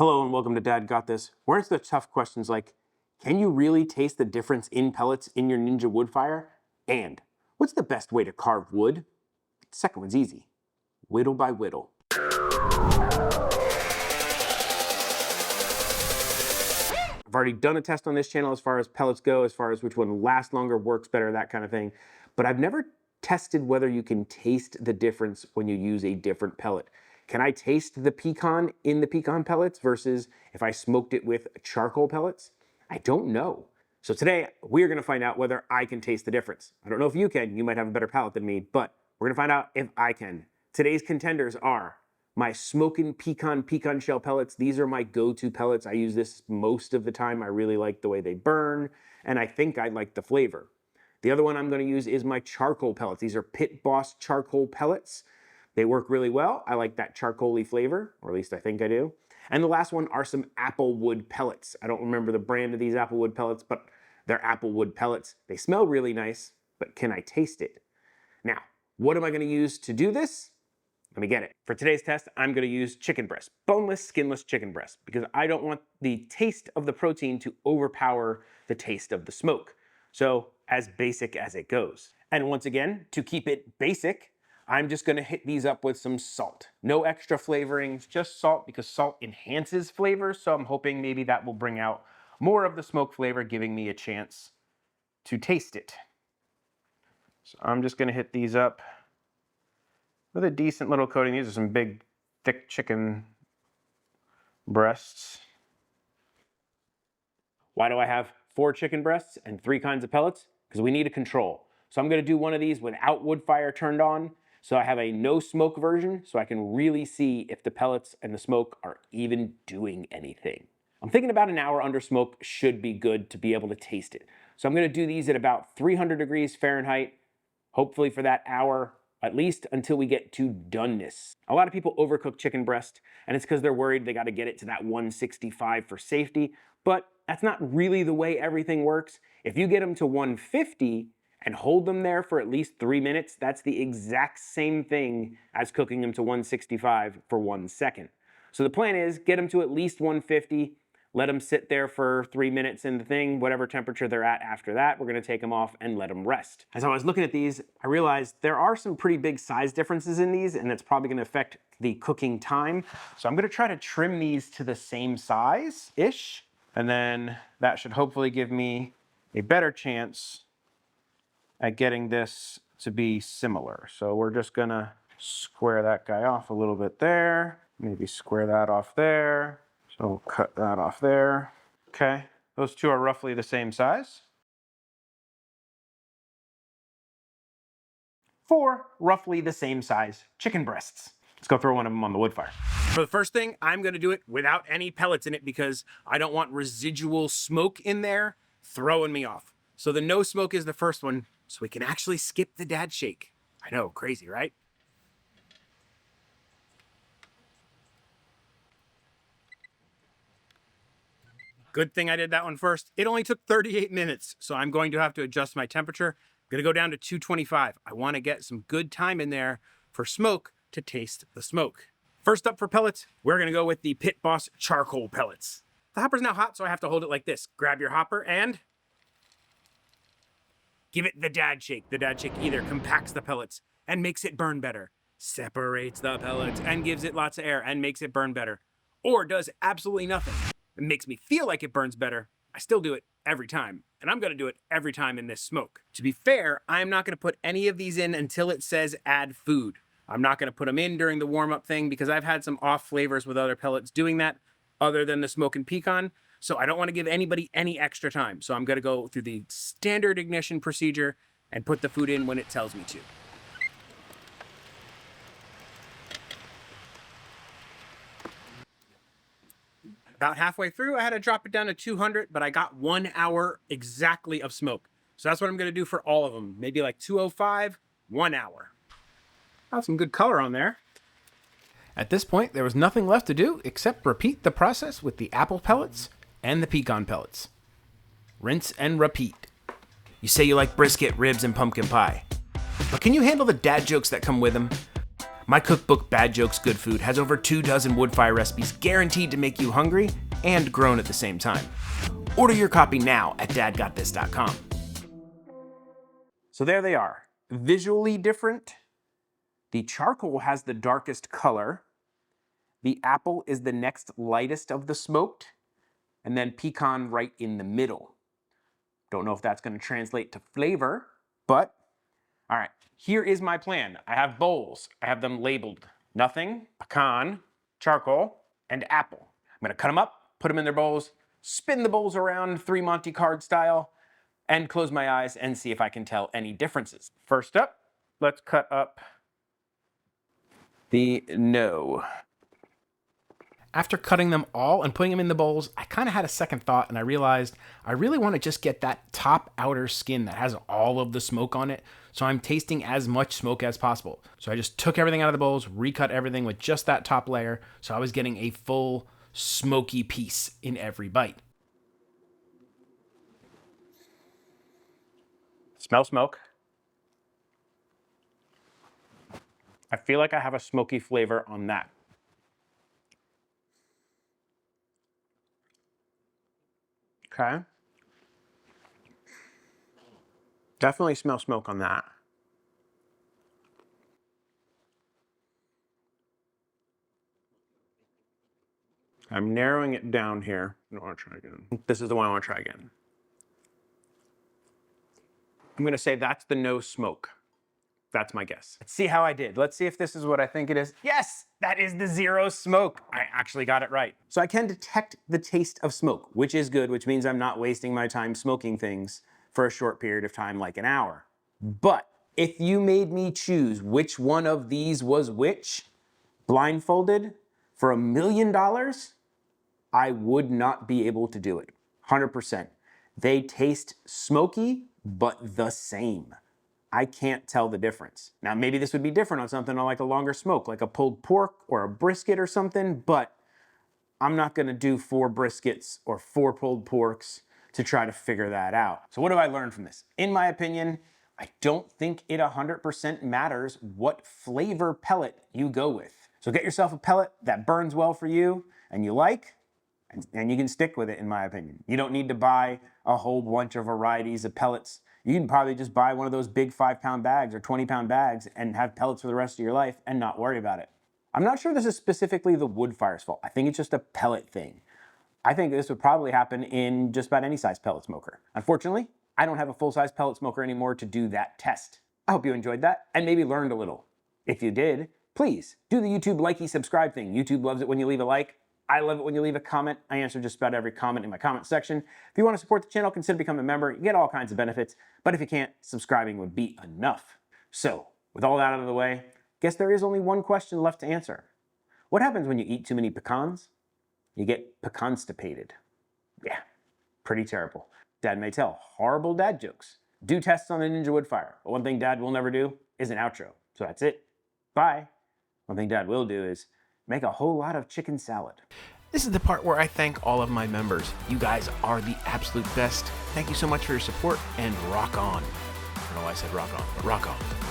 Hello and welcome to Dad Got This. We're into the tough questions like, can you really taste the difference in pellets in your Ninja Woodfire? And what's the best way to carve wood? The second one's easy, whittle by whittle. I've already done a test on this channel as far as pellets go, as far as which one lasts longer, works better, that kind of thing. But I've never tested whether you can taste the difference when you use a different pellet. Can I taste the pecan in the pecan pellets versus if I smoked it with charcoal pellets? I don't know. So today we're gonna find out whether I can taste the difference. I don't know if you can, you might have a better palate than me, but we're gonna find out if I can. Today's contenders are my smokin pecan shell pellets. These are my go-to pellets. I use this most of the time. I really like the way they burn, and I think I like the flavor. The other one I'm gonna use is my charcoal pellets. These are Pit Boss charcoal pellets. They work really well. I like that charcoal-y flavor, or at least I think I do. And the last one are some applewood pellets. I don't remember the brand of these applewood pellets, but they're applewood pellets. They smell really nice, but can I taste it? Now, what am I gonna use to do this? Let me get it. For today's test, I'm gonna use chicken breast, boneless, skinless chicken breast, because I don't want the taste of the protein to overpower the taste of the smoke. So, as basic as it goes. And once again, to keep it basic, I'm just gonna hit these up with some salt. No extra flavorings, just salt, because salt enhances flavor, so I'm hoping maybe that will bring out more of the smoke flavor, giving me a chance to taste it. So I'm just gonna hit these up with a decent little coating. These are some big, thick chicken breasts. Why do I have 4 chicken breasts and 3 kinds of pellets? Because we need a control. So I'm gonna do one of these without wood fire turned on. So I have a no smoke version so I can really see if the pellets and the smoke are even doing anything. I'm thinking about an hour under smoke should be good to be able to taste it. So I'm gonna do these at about 300 degrees Fahrenheit, hopefully for that hour, at least until we get to doneness. A lot of people overcook chicken breast, and it's because they're worried they gotta get it to that 165 for safety, but that's not really the way everything works. If you get them to 150, and hold them there for at least 3 minutes, that's the exact same thing as cooking them to 165 for 1 second. So the plan is get them to at least 150, let them sit there for 3 minutes in the thing, whatever temperature they're at after that, we're gonna take them off and let them rest. As I was looking at these, I realized there are some pretty big size differences in these, and it's probably gonna affect the cooking time. So I'm gonna try to trim these to the same size-ish, and then that should hopefully give me a better chance at getting this to be similar. So we're just gonna square that guy off a little bit there, maybe square that off there. So we'll cut that off there. Okay, those two are roughly the same size. 4 roughly the same size chicken breasts. Let's go throw one of them on the wood fire. For the first thing, I'm gonna do it without any pellets in it because I don't want residual smoke in there throwing me off. So the no smoke is the first one, so we can actually skip the dad shake. I know, crazy, right? Good thing I did that one first. It only took 38 minutes, so I'm going to have to adjust my temperature. I'm gonna go down to 225. I wanna get some good time in there for smoke to taste the smoke. First up for pellets, we're gonna go with the Pit Boss charcoal pellets. The hopper's now hot, so I have to hold it like this. Grab your hopper and give it the dad shake. The dad shake either compacts the pellets and makes it burn better, separates the pellets and gives it lots of air and makes it burn better, or does absolutely nothing. It makes me feel like it burns better. I still do it every time, and I'm gonna do it every time in this smoke. To be fair, I'm not gonna put any of these in until it says add food. I'm not gonna put them in during the warm-up thing because I've had some off flavors with other pellets doing that other than the smokin pecan. So I don't want to give anybody any extra time. So I'm going to go through the standard ignition procedure and put the food in when it tells me to. About halfway through, I had to drop it down to 200, but I got 1 hour exactly of smoke. So that's what I'm going to do for all of them. Maybe like 205, 1 hour. Got some good color on there. At this point, there was nothing left to do except repeat the process with the apple pellets and the pecan pellets. Rinse and repeat. You say you like brisket, ribs, and pumpkin pie. But can you handle the dad jokes that come with them? My cookbook, Bad Jokes, Good Food, has over 24 Woodfire recipes guaranteed to make you hungry and groan at the same time. Order your copy now at dadgotthis.com. So there they are. Visually different. The charcoal has the darkest color. The apple is the next lightest of the smoked. And then pecan right in the middle. Don't know if that's going to translate to flavor, but all right, here is my plan. I have bowls. I have them labeled nothing, pecan, charcoal, and apple. I'm going to cut them up, put them in their bowls, spin the bowls around 3 Monte card style, and close my eyes and see if I can tell any differences. First up, let's cut up the no. After cutting them all and putting them in the bowls, I kind of had a second thought and I realized I really want to just get that top outer skin that has all of the smoke on it, so I'm tasting as much smoke as possible. So I just took everything out of the bowls, recut everything with just that top layer, so I was getting a full smoky piece in every bite. Smell smoke. I feel like I have a smoky flavor on that. Okay. Definitely smell smoke on that. I'm narrowing it down here. I don't want to try again. This is the one I want to try again. I'm going to say that's the no smoke. That's my guess. Let's see how I did. Let's see if this is what I think it is. Yes, that is the zero smoke. I actually got it right. So I can detect the taste of smoke, which is good, which means I'm not wasting my time smoking things for a short period of time, like an hour. But if you made me choose which one of these was which, blindfolded, for $1 million, I would not be able to do it. 100%. They taste smoky, but the same. I can't tell the difference. Now, maybe this would be different on something like a longer smoke, like a pulled pork or a brisket or something, but I'm not gonna do 4 briskets or 4 pulled porks to try to figure that out. So what do I learn from this? In my opinion, I don't think it 100% matters what flavor pellet you go with. So get yourself a pellet that burns well for you and you like, and you can stick with it, in my opinion. You don't need to buy a whole bunch of varieties of pellets. You can probably just buy one of those big 5-pound bags or 20-pound bags and have pellets for the rest of your life and not worry about it. I'm not sure this is specifically the Woodfire's fault. I think it's just a pellet thing. I think this would probably happen in just about any size pellet smoker. Unfortunately, I don't have a full-size pellet smoker anymore to do that test. I hope you enjoyed that and maybe learned a little. If you did, please do the YouTube likey subscribe thing. YouTube loves it when you leave a like. I love it when you leave a comment. I answer just about every comment in my comment section. If you want to support the channel, consider becoming a member. You get all kinds of benefits, but if you can't, subscribing would be enough. So, with all that out of the way, guess there is only one question left to answer. What happens when you eat too many pecans? You get pecan-stipated. Yeah, pretty terrible. Dad may tell horrible dad jokes. Do tests on the Ninja Woodfire, but one thing Dad will never do is an outro. So that's it. Bye. One thing Dad will do is make a whole lot of chicken salad. This is the part where I thank all of my members. You guys are the absolute best. Thank you so much for your support, and rock on. I don't know why I said rock on, but rock on.